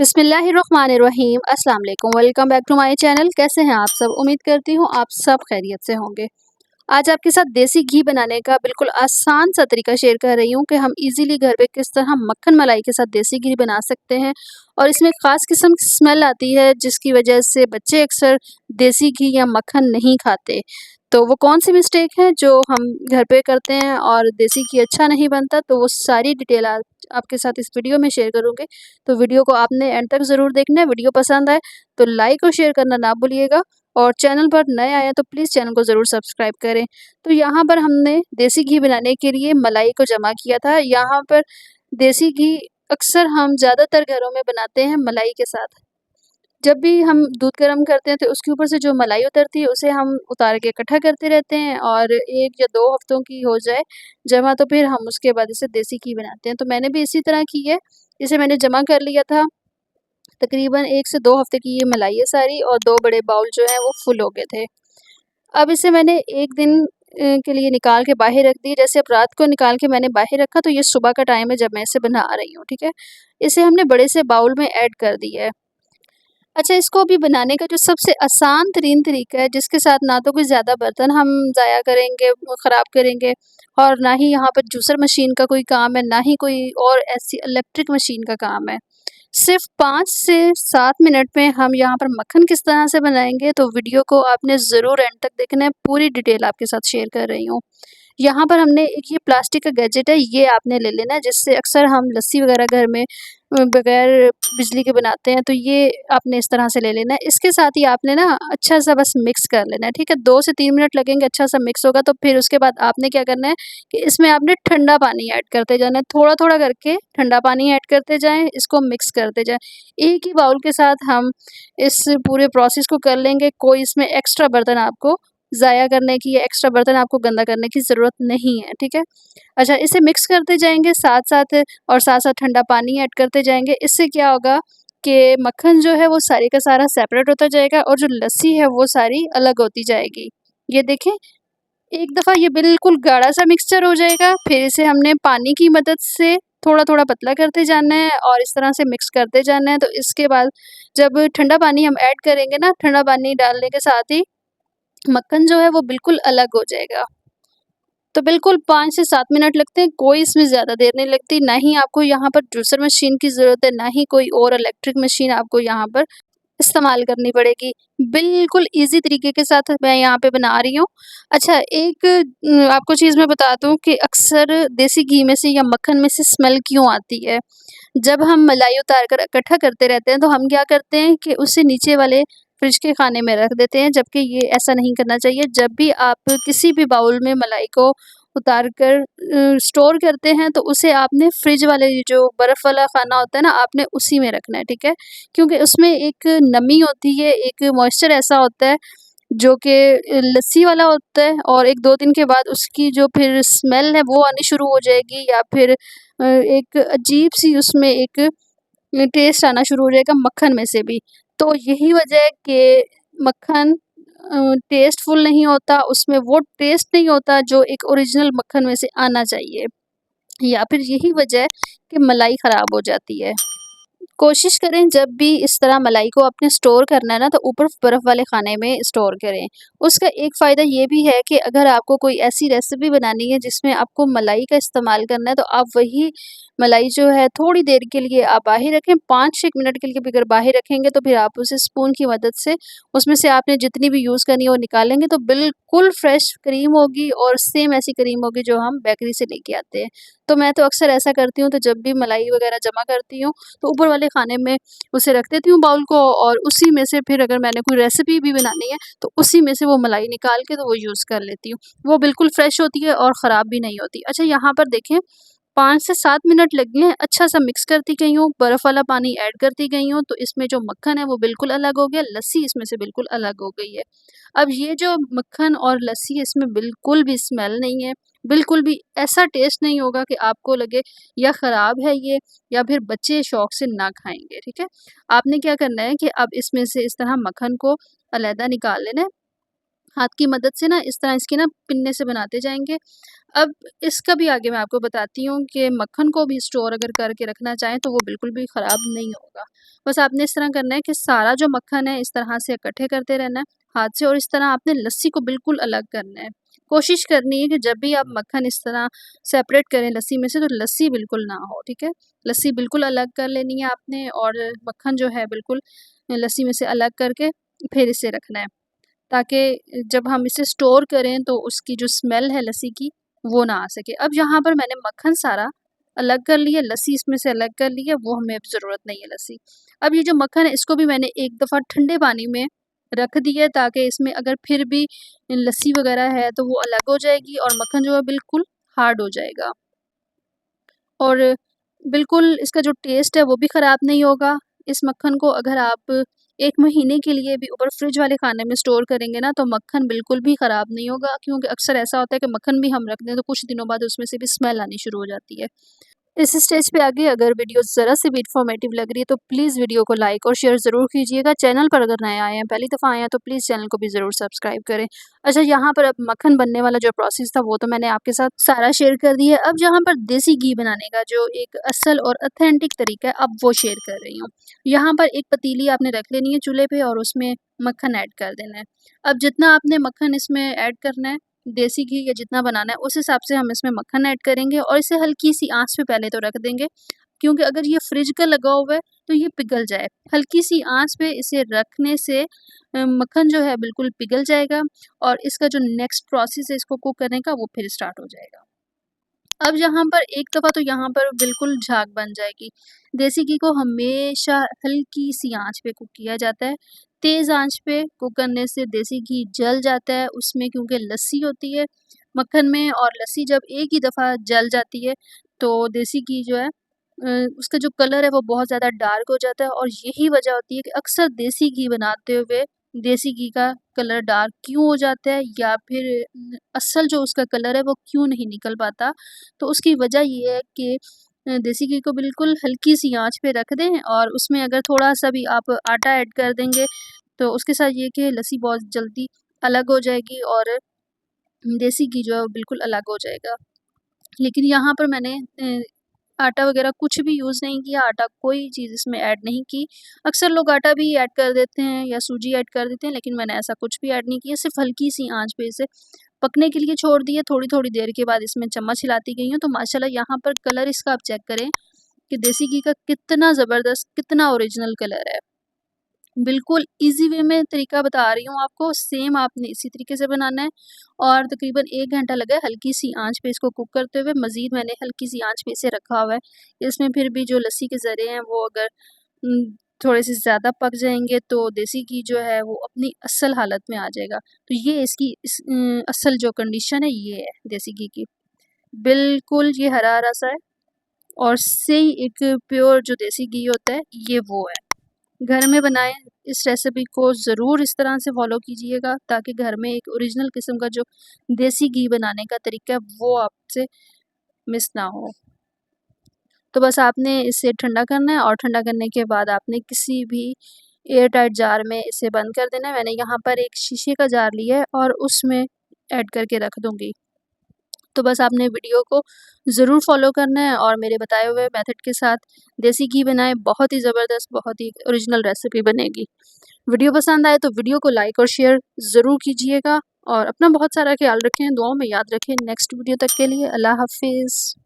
बिस्मिल्लाहिर्रहमानिर्रहीम अस्सलाम वालेकुम। Welcome back to my channel. कैसे हैं आप सब? उम्मीद करती हूँ आप सब खैरियत से होंगे। आज आपके साथ देसी घी बनाने का बिल्कुल आसान सा तरीका शेयर कर रही हूँ कि हम इजीली घर पे किस तरह मक्खन मलाई के साथ देसी घी बना सकते हैं। और इसमें ख़ास किस्म की स्मेल आती है जिसकी वजह से बच्चे अक्सर देसी घी या मक्खन नहीं खाते। तो वो कौन सी मिस्टेक है जो हम घर पे करते हैं और देसी घी अच्छा नहीं बनता, तो वो सारी डिटेल आज आपके साथ इस वीडियो में शेयर करूँगी। तो वीडियो को आपने एंड तक ज़रूर देखना है। वीडियो पसंद आए तो लाइक और शेयर करना ना भूलिएगा, और चैनल पर नए आए हैं तो प्लीज़ चैनल को ज़रूर सब्सक्राइब करें। तो यहाँ पर हमने देसी घी बनाने के लिए मलाई को जमा किया था। यहाँ पर देसी घी अक्सर हम ज़्यादातर घरों में बनाते हैं मलाई के साथ। जब भी हम दूध गर्म करते हैं तो उसके ऊपर से जो मलाई उतरती है उसे हम उतार के इकट्ठा करते रहते हैं, और 1 या 2 हफ्तों की हो जाए जमा तो फिर हम उसके बाद इसे देसी घी बनाते हैं। तो मैंने भी इसी तरह की है। इसे मैंने जमा कर लिया था। तकरीबन 1 से 2 हफ्ते की ये मलाई है सारी, और 2 बड़े बाउल जो हैं वो फुल हो गए थे। अब इसे मैंने 1 दिन के लिए निकाल के बाहर रख दी। जैसे अब रात को निकाल के मैंने बाहर रखा तो ये सुबह का टाइम है जब मैं इसे बना रही हूँ, ठीक है? इसे हमने बड़े से बाउल में ऐड कर दिया है। अच्छा, इसको अभी बनाने का जो सबसे आसान तरीन तरीका है, जिसके साथ ना तो कोई ज़्यादा बर्तन हम ज़ाया करेंगे, वो ख़राब करेंगे, और ना ही यहाँ पर जूसर मशीन का कोई काम है, ना ही कोई और ऐसी इलेक्ट्रिक मशीन का काम है। सिर्फ़ 5 से 7 मिनट में हम यहाँ पर मक्खन किस तरह से बनाएँगे, तो वीडियो को आपने ज़रूर एंड तक देखना है। पूरी डिटेल आपके साथ शेयर कर रही हूँ। यहाँ पर हमने एक ये प्लास्टिक का गैजेट है, ये आपने ले लेना है, जिससे अक्सर हम लस्सी वग़ैरह घर में बगैर बिजली के बनाते हैं, तो ये आपने इस तरह से ले लेना है। इसके साथ ही आपने ना अच्छा-सा बस मिक्स कर लेना है, ठीक है? 2 से 3 मिनट लगेंगे, अच्छा-सा मिक्स होगा तो फिर उसके बाद आपने क्या करना है कि इसमें आपने ठंडा पानी ऐड करते जाना है। थोड़ा-थोड़ा करके ठंडा पानी ऐड करते जाएँ, इसको मिक्स करते जाएँ। एक ही बाउल के साथ हम इस पूरे प्रोसेस को कर लेंगे। कोई इसमें एक्स्ट्रा बर्तन आपको ज़ाया करने की या एक्स्ट्रा बर्तन आपको गंदा करने की ज़रूरत नहीं है, ठीक है? अच्छा, इसे मिक्स करते जाएँगे साथ-साथ, और साथ-साथ ठंडा पानी ऐड करते जाएँगे। इससे क्या होगा कि मक्खन जो है वो सारे का सारा सेपरेट होता जाएगा, और जो लस्सी है वो सारी अलग होती जाएगी। ये देखें, एक दफ़ा ये बिल्कुल गाढ़ा-सा मिक्सचर हो जाएगा, फिर इसे हमने पानी की मदद से थोड़ा-थोड़ा पतला करते जाना है और इस तरह से मिक्स करते जाना है। तो इसके बाद जब ठंडा पानी हम ऐड करेंगे ना, ठंडा पानी डालने के साथ ही मक्खन जो है वो बिल्कुल अलग हो जाएगा। तो बिल्कुल 5 से 7 मिनट लगते हैं, कोई इसमें ज़्यादा देर नहीं लगती। ना ही आपको यहाँ पर जूसर मशीन की ज़रूरत है, ना ही कोई और इलेक्ट्रिक मशीन आपको यहाँ पर इस्तेमाल करनी पड़ेगी। बिल्कुल ईज़ी तरीके के साथ मैं यहाँ पे बना रही हूँ। अच्छा, एक आपको चीज़ मैं बता दूँ कि अक्सर देसी घी में से या मक्खन में से स्मेल क्यों आती है? जब हम मलाई उतार कर इकट्ठा करते रहते हैं तो हम क्या करते हैं कि उसे नीचे वाले फ्रिज के खाने में रख देते हैं, जबकि ये ऐसा नहीं करना चाहिए। जब भी आप किसी भी बाउल में मलाई को उतार कर स्टोर करते हैं तो उसे आपने फ्रिज वाले ये जो बर्फ़ वाला खाना होता है ना, आपने उसी में रखना है, ठीक है? क्योंकि उसमें एक नमी होती है, एक मॉइस्चर ऐसा होता है जो कि लस्सी वाला होता है, और 1-2 दिन के बाद उसकी जो फिर स्मेल है वो आनी शुरू हो जाएगी, या फिर एक अजीब-सी उसमें एक टेस्ट आना शुरू हो जाएगा मक्खन में से भी। तो यही वजह है कि मक्खन टेस्टफुल नहीं होता, उसमें वो टेस्ट नहीं होता जो एक ओरिजिनल मक्खन में से आना चाहिए, या फिर यही वजह है कि मलाई ख़राब हो जाती है। कोशिश करें जब भी इस तरह मलाई को आपने स्टोर करना है ना, तो ऊपर बर्फ़ वाले खाने में स्टोर करें। उसका एक फ़ायदा ये भी है कि अगर आपको कोई ऐसी रेसिपी बनानी है जिसमें आपको मलाई का इस्तेमाल करना है, तो आप वही मलाई जो है थोड़ी देर के लिए आप बाहर रखें। 5-6 मिनट के लिए भी अगर बाहर रखेंगे तो फिर आप उसे स्पून की मदद से उसमें से आपने जितनी भी यूज़ करनी है वो निकालेंगे तो बिल्कुल फ्रेश क्रीम होगी, और सेम ऐसी क्रीम होगी जो हम बेकरी से लेके आते हैं। तो मैं तो अक्सर ऐसा करती हूँ, तो जब भी मलाई वग़ैरह जमा करती हूँ तो ऊपर वाले खाने में उसे रख देती हूँ बाउल को, और उसी में से फिर अगर मैंने कोई रेसिपी भी बनानी है तो उसी में से वो मलाई निकाल के तो वो यूज़ कर लेती हूँ। वो बिल्कुल फ्रेश होती है और ख़राब भी नहीं होती। अच्छा, यहाँ पर देखें, 5 से 7 मिनट लगे हैं, अच्छा-सा मिक्स करती गई हूँ, बर्फ़ वाला पानी ऐड करती गई हूँ, तो इसमें जो मक्खन है वो बिल्कुल अलग हो गया, लस्सी इसमें से बिल्कुल अलग हो गई है। अब ये जो मक्खन और लस्सी है इसमें बिल्कुल भी स्मेल नहीं है, बिल्कुल भी ऐसा टेस्ट नहीं होगा कि आपको लगे या ख़राब है ये, या फिर बच्चे शौक़ से ना खाएँगे, ठीक है? आपने क्या करना है कि अब इसमें से इस तरह मक्खन को अलहदा निकाल लेना है, हाथ की मदद से ना इस तरह इसकी ना पिन्ने से बनाते जाएँगे। अब इसका भी आगे मैं आपको बताती हूँ कि मक्खन को भी स्टोर अगर करके रखना चाहें तो वो बिल्कुल भी ख़राब नहीं होगा। बस आपने इस तरह करना है कि सारा जो मक्खन है इस तरह से इकट्ठे करते रहना है हाथ से, और इस तरह आपने लस्सी को बिल्कुल अलग करना है। कोशिश करनी है कि जब भी आप मक्खन इस तरह सेपरेट करें लस्सी में से तो लस्सी बिल्कुल ना हो, ठीक है? लस्सी बिल्कुल अलग कर लेनी है आपने, और मक्खन जो है बिल्कुल लस्सी में से अलग करके फिर इसे रखना है। ताकि जब हम इसे स्टोर करें तो उसकी जो स्मेल है लस्सी की वो ना आ सके। अब यहाँ पर मैंने मक्खन सारा अलग कर लिया, लस्सी इसमें से अलग कर ली है, वो हमें अब ज़रूरत नहीं है लस्सी। अब ये जो मक्खन है इसको भी मैंने एक दफ़ा ठंडे पानी में रख दिया है ताकि इसमें अगर फिर भी लस्सी वग़ैरह है तो वो अलग हो जाएगी और मक्खन जो है बिल्कुल हार्ड हो जाएगा। और बिल्कुल इसका जो टेस्ट है वो भी ख़राब नहीं होगा। इस मक्खन को अगर आप 1 महीने के लिए भी ऊपर फ्रिज वाले खाने में स्टोर करेंगे ना तो मक्खन बिल्कुल भी ख़राब नहीं होगा, क्योंकि अक्सर ऐसा होता है कि मक्खन भी हम रख दें तो कुछ दिनों बाद उसमें से भी स्मेल आनी शुरू हो जाती है। इस स्टेज पे आगे अगर वीडियो ज़रा सी भी इन्फॉर्मेटिव लग रही है तो प्लीज़ वीडियो को लाइक और शेयर ज़रूर कीजिएगा। चैनल पर अगर नए आए हैं, पहली दफ़ा आए हैं तो प्लीज़ चैनल को भी ज़रूर सब्सक्राइब करें। अच्छा, यहाँ पर अब मक्खन बनने वाला जो प्रोसेस था वो तो मैंने आपके साथ सारा शेयर कर दिया है। अब यहाँ पर देसी घी बनाने का जो एक असल और ऑथेंटिक तरीका है अब वो शेयर कर रही हूँ। यहाँ पर एक पतीली आपने रख लेनी है चूल्हे पे और उसमें मक्खन ऐड कर देना है। अब जितना आपने मक्खन इसमें ऐड करना है, देसी घी या जितना बनाना है उस हिसाब से हम इसमें मक्खन ऐड करेंगे और इसे हल्की-सी आँच पे पहले तो रख देंगे, क्योंकि अगर ये फ्रिज का लगा हुआ है तो ये पिघल जाए। हल्की-सी आँच पे इसे रखने से मक्खन जो है बिल्कुल पिघल जाएगा और इसका जो नेक्स्ट प्रोसेस है इसको कुक करने का वो फिर स्टार्ट हो जाएगा। अब यहाँ पर एक दफ़ा तो यहाँ पर बिल्कुल झाग बन जाएगी। देसी घी को हमेशा हल्की-सी आँच पे कुक किया जाता है। तेज़ आँच पे कुक करने से देसी घी जल जाता है उसमें, क्योंकि लस्सी होती है मक्खन में, और लस्सी जब एक ही दफ़ा जल जाती है तो देसी घी जो है उसका जो कलर है वो बहुत ज़्यादा डार्क हो जाता है, और यही वजह होती है कि अक्सर देसी घी बनाते हुए देसी घी का कलर डार्क क्यों हो जाता है या फिर असल जो उसका कलर है वो क्यों नहीं निकल पाता। तो उसकी वजह ये है कि देसी घी को बिल्कुल हल्की-सी आँच पे रख दें और उसमें अगर थोड़ा-सा भी आप आटा ऐड कर देंगे तो उसके साथ ये कि लस्सी बहुत जल्दी अलग हो जाएगी और देसी घी जो है वो बिल्कुल अलग हो जाएगा। लेकिन यहाँ पर मैंने आटा वग़ैरह कुछ भी यूज़ नहीं किया, आटा कोई चीज़ इसमें ऐड नहीं की। अक्सर लोग आटा भी ऐड कर देते हैं या सूजी ऐड कर देते हैं, लेकिन मैंने ऐसा कुछ भी ऐड नहीं किया, सिर्फ़ हल्की-सी आँच पे इसे पकने के लिए छोड़ दिया। थोड़ी-थोड़ी देर के बाद इसमें चम्मच हिलाती गई हूँ, तो माशाल्लाह यहाँ पर कलर इसका आप चेक करें कि देसी घी का कितना ज़बरदस्त, कितना ओरिजिनल कलर है। बिल्कुल ईज़ी वे में तरीका बता रही हूँ आपको, सेम आपने इसी तरीके से बनाना है और तकरीबन 1 घंटा लगा है हल्की-सी आँच पे इसको कुक करते हुए। मज़ीद मैंने हल्की-सी आँच पे इसे रखा हुआ है। इसमें फिर भी जो लस्सी के ज़रे हैं वो अगर थोड़े-से ज़्यादा पक जाएँगे तो देसी घी जो है वो अपनी असल हालत में आ जाएगा। तो ये इसकी असल जो कंडीशन है ये है देसी घी की। बिल्कुल ये हरा-हरा सा है और सही एक प्योर जो देसी घी होता है ये वो है। घर में बनाएँ, इस रेसिपी को ज़रूर इस तरह से फ़ॉलो कीजिएगा ताकि घर में एक ओरिजिनल किस्म का जो देसी घी बनाने का तरीका है वो आपसे मिस ना हो। तो बस आपने इसे ठंडा करना है और ठंडा करने के बाद आपने किसी भी एयर टाइट जार में इसे बंद कर देना है। मैंने यहाँ पर एक शीशे का जार लिया है और उसमें ऐड करके रख दूँगी। तो बस आपने वीडियो को ज़रूर फ़ॉलो करना है और मेरे बताए हुए मेथड के साथ देसी घी बनाएँ, बहुत ही ज़बरदस्त, बहुत ही ओरिजिनल रेसिपी बनेगी। वीडियो पसंद आए तो वीडियो को लाइक और शेयर ज़रूर कीजिएगा और अपना बहुत सारा ख़्याल रखें, दुआओं में याद रखें। नेक्स्ट वीडियो तक के लिए अल्लाह हाफ़िज़।